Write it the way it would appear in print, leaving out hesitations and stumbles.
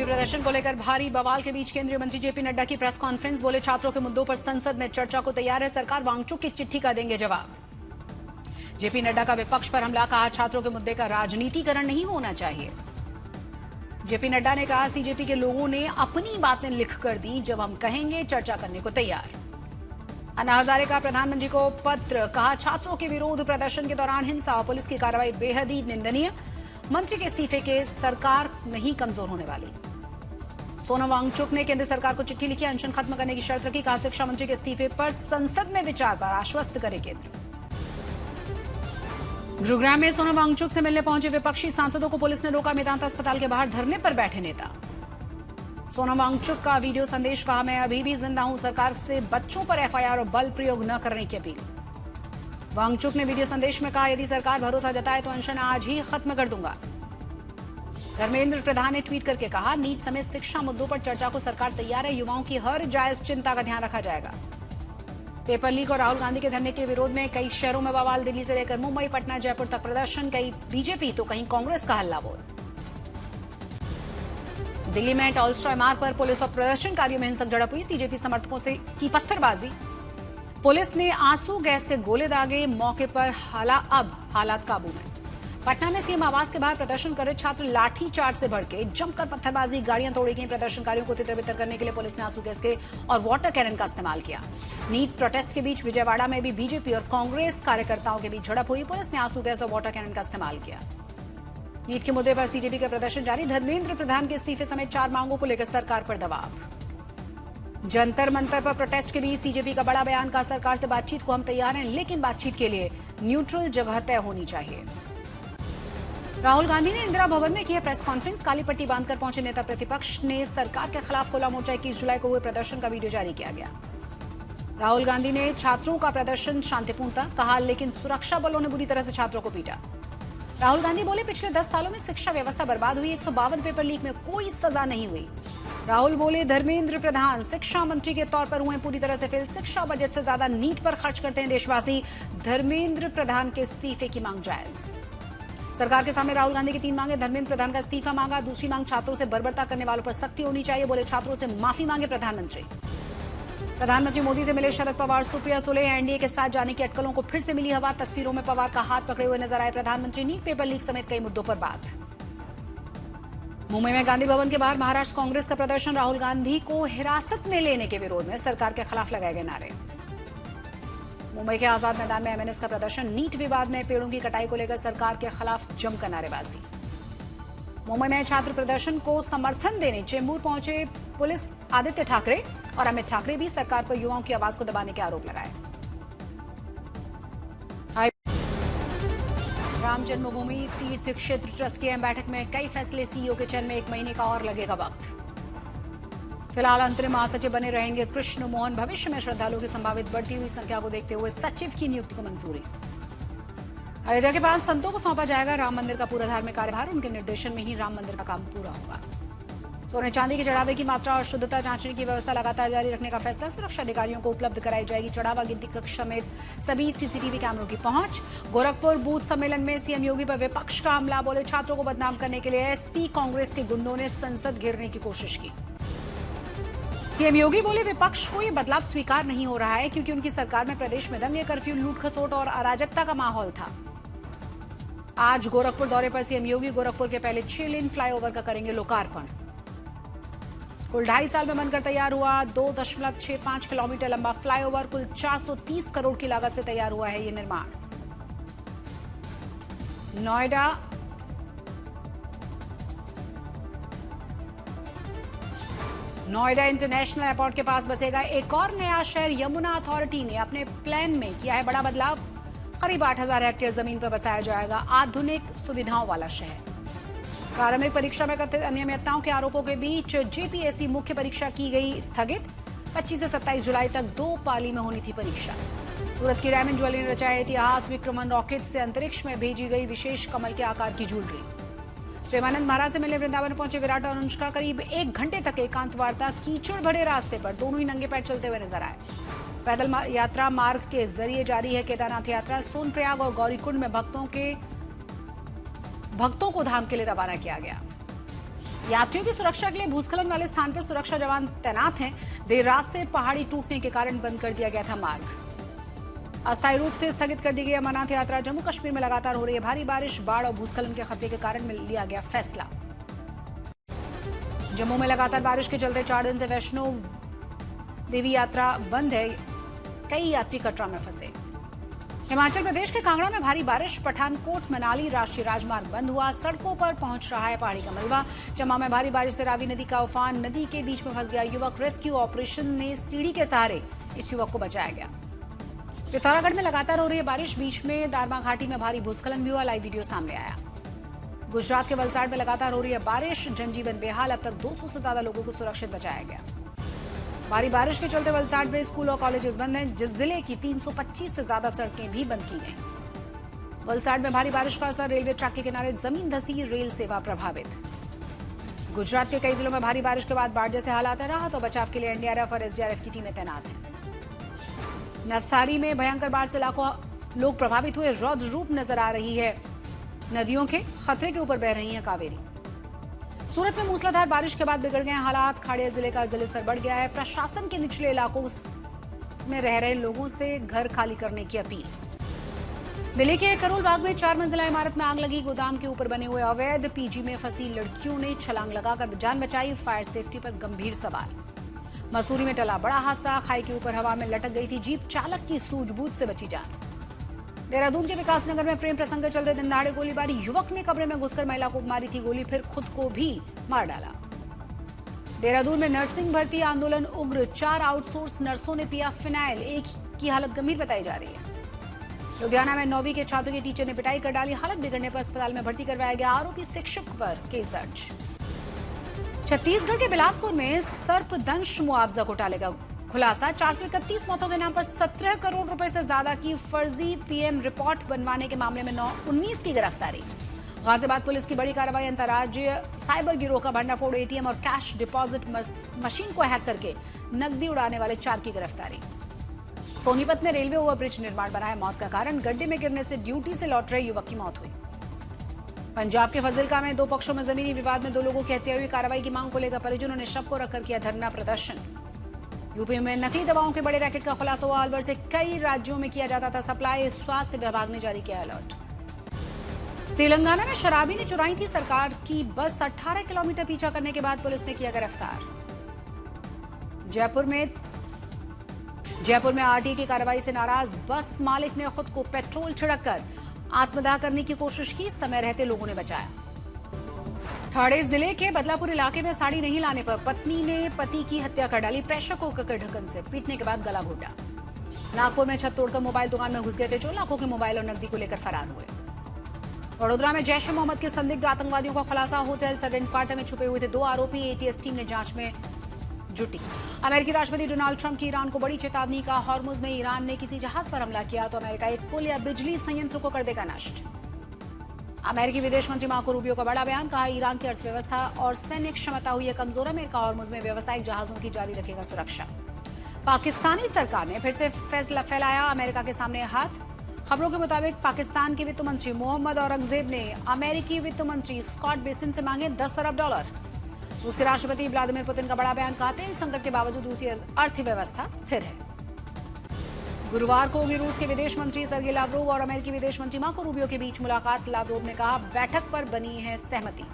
BJP प्रदर्शन को लेकर भारी बवाल के बीच केंद्रीय मंत्री जेपी नड्डा की प्रेस कॉन्फ्रेंस। बोले छात्रों के मुद्दों पर संसद में चर्चा को तैयार है सरकार, वांगचुक की चिट्ठी का देंगे जवाब। जेपी नड्डा का विपक्ष पर हमला, कहा छात्रों के मुद्दे का राजनीतिकरण नहीं होना चाहिए। जेपी नड्डा ने कहा सीजेपी के लोगों ने अपनी बातें लिख कर दी, जब हम कहेंगे चर्चा करने को तैयार। अन्ना हजारे का प्रधानमंत्री को पत्र, कहा छात्रों के विरोध प्रदर्शन के दौरान हिंसा और पुलिस की कार्रवाई बेहद ही निंदनीय, मंत्री के इस्तीफे के सरकार नहीं कमजोर होने वाली। सोनम वांगचुक ने केंद्र सरकार को चिट्ठी लिखी, अनशन खत्म करने की शर्त रखी, कहा शिक्षा मंत्री के इस्तीफे पर संसद में विचार पर आश्वस्त करे केंद्र। गुरुग्राम में सोनम वांगचुक से मिलने पहुंचे विपक्षी सांसदों को पुलिस ने रोका, मेदांता अस्पताल के बाहर धरने पर बैठे नेता। सोनम वांगचुक का वीडियो संदेश, कहा मैं अभी भी जिंदा हूं, सरकार से बच्चों पर एफआईआर और बल प्रयोग न करने की अपील। वांगचुक ने वीडियो संदेश में कहा यदि सरकार भरोसा जताए तो अनशन आज ही खत्म कर दूंगा। धर्मेंद्र प्रधान ने ट्वीट करके कहा नीट समेत शिक्षा मुद्दों पर चर्चा को सरकार तैयार है, युवाओं की हर जायज चिंता का ध्यान रखा जाएगा। पेपर लीक और राहुल गांधी के धरने के विरोध में कई शहरों में बवाल, दिल्ली से लेकर मुंबई, पटना, जयपुर तक प्रदर्शन, कहीं बीजेपी तो कहीं कांग्रेस का हल्ला बोल। दिल्ली में टॉलस्टॉय मार्ग पर पुलिस और प्रदर्शनकारियों में हिंसक झड़प हुई, सीजेपी समर्थकों से की पत्थरबाजी, पुलिस ने आंसू गैस के गोले दागे, मौके पर हालात काबू में। पटना में सीएम आवास के बाहर प्रदर्शन कर रहे छात्र लाठी चार्ज से भड़के, जमकर पत्थरबाजी, गाड़ियां तोड़ी गई। प्रदर्शनकारियों को तितर-बितर करने के लिए पुलिस ने आंसू गैस के और वाटर कैनन का इस्तेमाल किया। नीट प्रोटेस्ट के बीच विजयवाड़ा में भी बीजेपी और कांग्रेस कार्यकर्ताओं के बीच झड़प हुई, पुलिस ने आंसू गैस और वाटर कैनन का इस्तेमाल किया। नीट के मुद्दे पर सीजेपी का प्रदर्शन जारी, धर्मेंद्र प्रधान के इस्तीफे समेत 4 मांगों को लेकर सरकार पर दबाव। जंतर मंतर पर प्रोटेस्ट के बीच सीजेपी का बड़ा बयान, का सरकार से बातचीत को हम तैयार हैं, लेकिन बातचीत के लिए न्यूट्रल जगह तय होनी चाहिए। राहुल गांधी ने इंदिरा भवन में की है प्रेस कॉन्फ्रेंस, काली पट्टी बांधकर पहुंचे नेता प्रतिपक्ष ने सरकार के खिलाफ खोला मोर्चा। 21 जुलाई को हुए प्रदर्शन का वीडियो जारी किया गया। राहुल गांधी ने छात्रों का प्रदर्शन शांतिपूर्ण था, कहा लेकिन सुरक्षा बलों ने बुरी तरह से छात्रों को पीटा। राहुल गांधी बोले पिछले 10 सालों में शिक्षा व्यवस्था बर्बाद हुई, 152 पेपर लीक में कोई सजा नहीं हुई। राहुल बोले धर्मेंद्र प्रधान शिक्षा मंत्री के तौर पर हुए पूरी तरह से फेल, शिक्षा बजट से ज्यादा नीट पर खर्च करते हैं देशवासी, धर्मेंद्र प्रधान के इस्तीफे की मांग जायज। सरकार के सामने राहुल गांधी की 3 मांगे, धर्मेंद्र प्रधान का इस्तीफा मांगा, दूसरी मांग छात्रों से बर्बरता करने वालों पर सख्ती होनी चाहिए, बोले छात्रों से माफी मांगे प्रधानमंत्री। प्रधानमंत्री मोदी से मिले शरद पवार, सुप्रिया सुले, एनडीए के साथ जाने की अटकलों को फिर से मिली हवा, तस्वीरों में पवार का हाथ पकड़े हुए नजर आए प्रधानमंत्री। नीट पेपर लीक समेत कई मुद्दों पर बात। मुंबई में गांधी भवन के बाहर महाराष्ट्र कांग्रेस का प्रदर्शन, राहुल गांधी को हिरासत में लेने के विरोध में सरकार के खिलाफ लगाए गए नारे। मुंबई के आजाद मैदान में एमएनएस का प्रदर्शन, नीट विवाद में पेड़ों की कटाई को लेकर सरकार के खिलाफ जमकर नारेबाजी। मुंबई में छात्र प्रदर्शन को समर्थन देने चेंबूर पहुंचे पुलिस, आदित्य ठाकरे और अमित ठाकरे भी सरकार पर युवाओं की आवाज को दबाने के आरोप लगाए। राम जन्मभूमि तीर्थ क्षेत्र ट्रस्ट की अहम बैठक में कई फैसले, सीईओ के चयन में 1 महीने का और लगेगा वक्त। फिलहाल अंतरिम महासचिव बने रहेंगे कृष्ण मोहन, भविष्य में श्रद्धालुओं की संभावित बढ़ती हुई संख्या को देखते हुए सचिव की नियुक्ति को मंजूरी। अयोध्या के पास संतों को सौंपा जाएगा राम मंदिर का पूरा धार्मिक कार्यभार, उनके निर्देशन में ही राम मंदिर का काम पूरा होगा। सोने चांदी के चढ़ावे की मात्रा और शुद्धता जांचने की व्यवस्था लगातार जारी रखने का फैसला, सुरक्षा अधिकारियों को उपलब्ध कराई जाएगी चढ़ावा गिनती कक्ष समेत सभी सीसीटीवी कैमरों की पहुंच। गोरखपुर बूथ सम्मेलन में सीएम योगी पर विपक्ष का हमला, बोले छात्रों को बदनाम करने के लिए एसपी कांग्रेस के गुंडों ने संसद घेरने की कोशिश की। सीएम योगी बोले विपक्ष को ये बदलाव स्वीकार नहीं हो रहा है क्योंकि उनकी सरकार में प्रदेश में दंगे, कर्फ्यू, लूट खसोट और अराजकता का माहौल था। आज गोरखपुर दौरे पर सीएम योगी गोरखपुर के पहले 6 लेन फ्लाईओवर का करेंगे लोकार्पण। कुल 2.5 साल में बनकर तैयार हुआ 2.65 किलोमीटर लंबा फ्लाईओवर, कुल 430 करोड़ की लागत से तैयार हुआ है ये निर्माण। नोएडा इंटरनेशनल एयरपोर्ट के पास बसेगा एक और नया शहर, यमुना अथॉरिटी ने अपने प्लान में किया है बड़ा बदलाव, करीब 8000 हेक्टेयर जमीन पर बसाया जाएगा आधुनिक सुविधाओं वाला शहर। प्रारंभिक परीक्षा में कथित अनियमितताओं के आरोपों के बीच जेपीएससी मुख्य परीक्षा की गई स्थगित, 25 से 27 जुलाई तक 2 पाली में होनी थी परीक्षा। सूरत की डायमंड ज्वेलरी ने रचाया इतिहास, विक्रमन रॉकेट से अंतरिक्ष में भेजी गई विशेष कमल के आकार की ज्वेलरी। प्रेमानंद महाराज से मिलने वृंदावन पहुंचे विराट और अनुष्का, करीब 1 घंटे तक एकांत वार्ता, कीचड़ भरे रास्ते पर दोनों ही नंगे पैर चलते हुए नजर आए। पैदल यात्रा मार्ग के जरिए जारी है केदारनाथ यात्रा, सोनप्रयाग और गौरीकुंड में भक्तों को धाम के लिए रवाना किया गया। यात्रियों की सुरक्षा के लिए भूस्खलन वाले स्थान पर सुरक्षा जवान तैनात हैं। देर रात से पहाड़ी टूटने के कारण बंद कर दिया गया था मार्ग। अस्थायी रूप से स्थगित कर दी गई अमरनाथ यात्रा। जम्मू कश्मीर में लगातार हो रही है भारी बारिश, बाढ़ और भूस्खलन के खतरे के कारण लिया गया फैसला। जम्मू में लगातार बारिश के चलते 4 दिन से वैष्णो देवी यात्रा बंद है। कई यात्री कटरा में फंसे। हिमाचल प्रदेश के कांगड़ा में भारी बारिश, पठानकोट मनाली राष्ट्रीय राजमार्ग बंद हुआ। सड़कों पर पहुंच रहा है पहाड़ी का मलबा। चंबा में भारी बारिश से रावी नदी का उफान, नदी के बीच में फंस गया युवक। रेस्क्यू ऑपरेशन में सीढ़ी के सहारे इस युवक को बचाया गया। पिथौरागढ़ में लगातार हो रही है बारिश, बीच में दारमा घाटी में भारी भूस्खलन भी हुआ। लाइव वीडियो सामने आया। गुजरात के वलसाड में लगातार हो रही है बारिश, जनजीवन बेहाल। अब तक 200 से ज्यादा लोगों को सुरक्षित बचाया गया। भारी बारिश के चलते वलसाड में स्कूल और कॉलेजेस बंद हैं। जिस जिले की 325 से ज्यादा सड़कें भी बंद की गई। वलसाड में भारी बारिश का असर, रेलवे ट्रैक के किनारे जमीन धंसी, रेल सेवा प्रभावित। गुजरात के कई जिलों में भारी बारिश के बाद बाढ़ जैसे हालात है। राहत और बचाव के लिए एनडीआरएफ और एसडीआरएफ की टीमें तैनात हैं। नवसारी में भयंकर बाढ़ से लाखों लोग प्रभावित हुए। रौद्र रूप नजर आ रही है। नदियों के खतरे के ऊपर बह रही है कावेरी। सूरत में मूसलाधार बारिश के बाद बिगड़ गए हालात। खाड़िया जिले का जलस्तर बढ़ गया है। प्रशासन के निचले इलाकों में रह रहे लोगों से घर खाली करने की अपील। दिल्ली के करोल बाग में 4 मंजिला इमारत में आग लगी। गोदाम के ऊपर बने हुए अवैध पीजी में फंसी लड़कियों ने छलांग लगाकर जान बचाई। फायर सेफ्टी पर गंभीर सवाल। मसूरी में टला बड़ा हादसा, खाई के ऊपर हवा में लटक गई थी जीप। चालक की सूझबूझ से बची जान। देहरादून के विकासनगर में प्रेम प्रसंग के चलते दिन दहाड़े गोलीबारी। युवक ने कमरे में घुसकर महिला को मारी थी गोली, फिर खुद को भी मार डाला। देहरादून में नर्सिंग भर्ती आंदोलन उग्र। 4 आउटसोर्स नर्सों ने पिया फिनाइल। एक की हालत गंभीर बताई जा रही है। लुधियाना में 9वीं के छात्र के टीचर ने पिटाई कर डाली। हालत बिगड़ने पर अस्पताल में भर्ती करवाया गया। आरोपी शिक्षक पर केस दर्ज। छत्तीसगढ़ के बिलासपुर में सर्पदंश मुआवजा घोटाले का खुलासा। 431 मौतों के नाम पर 17 करोड़ रुपए से ज्यादा की फर्जी पीएम रिपोर्ट बनवाने के मामले में 19 की गिरफ्तारी। गाजियाबाद पुलिस की बड़ी कार्रवाई। अंतर्राज्यीय साइबर गिरोह का भंडाफोड़, एटीएम और कैश डिपॉजिट मशीन को हैक करके नकदी उड़ाने वाले 4 की गिरफ्तारी। सोनीपत में रेलवे ओवरब्रिज निर्माण बनाया मौत का कारण। गड्ढे में गिरने से ड्यूटी से लौट रहे युवक की मौत हुई। पंजाब के फजिल्का में 2 पक्षों में जमीनी विवाद में 2 लोगों की हत्या हुई। कार्रवाई की मांग को लेकर परिजनों ने शव को रखकर किया धरना प्रदर्शन। यूपी में नकली दवाओं के बड़े रैकेट का खुलासा हुआ। अलवर से कई राज्यों में किया जाता था सप्लाई। स्वास्थ्य विभाग ने जारी किया अलर्ट। तेलंगाना में शराबी ने चुराई थी सरकार की बस। 18 किलोमीटर पीछा करने के बाद पुलिस ने किया गिरफ्तार। जयपुर में आरटीए की कार्रवाई से नाराज बस मालिक ने खुद को पेट्रोल छिड़ककर आत्मदाह करने की कोशिश की। समय रहते लोगों ने बचाया। ठाणे जिले के बदलापुर इलाके में साड़ी नहीं लाने पर पत्नी ने पति की हत्या कर डाली। प्रेशर कुकर के ढक्कन से पीटने के बाद गला घोटा। नागपुर में छत तोड़कर मोबाइल दुकान में घुस गए थे चोर। लाखों के मोबाइल और नकदी को लेकर फरार हुए। वडोदरा में जैश ए मोहम्मद के संदिग्ध आतंकवादियों का खुलासा। होटल सर्वेंट क्वार्टर में छुपे हुए थे 2 आरोपी। एटीएस टीम ने जांच में जुटी। अमेरिकी राष्ट्रपति डोनाल्ड ट्रंप की ईरान को बड़ी चेतावनी का। हॉर्मुज में ईरान ने किसी जहाज पर हमला किया तो अमेरिका एक पुल या बिजली संयंत्र को कर देगा नष्ट। अमेरिकी विदेश मंत्री मार्को रूबियो का बड़ा बयान। कहा ईरान की अर्थव्यवस्था और सैन्य क्षमता हुई है कमजोर। अमेरिका हॉर्मुज में व्यावसायिक जहाजों की जारी रखेगा सुरक्षा। पाकिस्तानी सरकार ने फिर से फैसला फैलाया अमेरिका के सामने हाथ। खबरों के मुताबिक पाकिस्तान के वित्त मंत्री मोहम्मद औरंगजेब ने अमेरिकी वित्त मंत्री स्कॉट बेसिन से मांगे $10 अरब। उसके राष्ट्रपति व्लादिमीर पुतिन का बड़ा बयान। कहा तेल संकट के बावजूद रूसी अर्थव्यवस्था स्थिर है। गुरुवार को होगी रूस के विदेश मंत्री सर्गेई लावरोव और अमेरिकी विदेश मंत्री मार्को रूबियो के बीच मुलाकात। लावरोव ने कहा बैठक पर बनी है सहमति।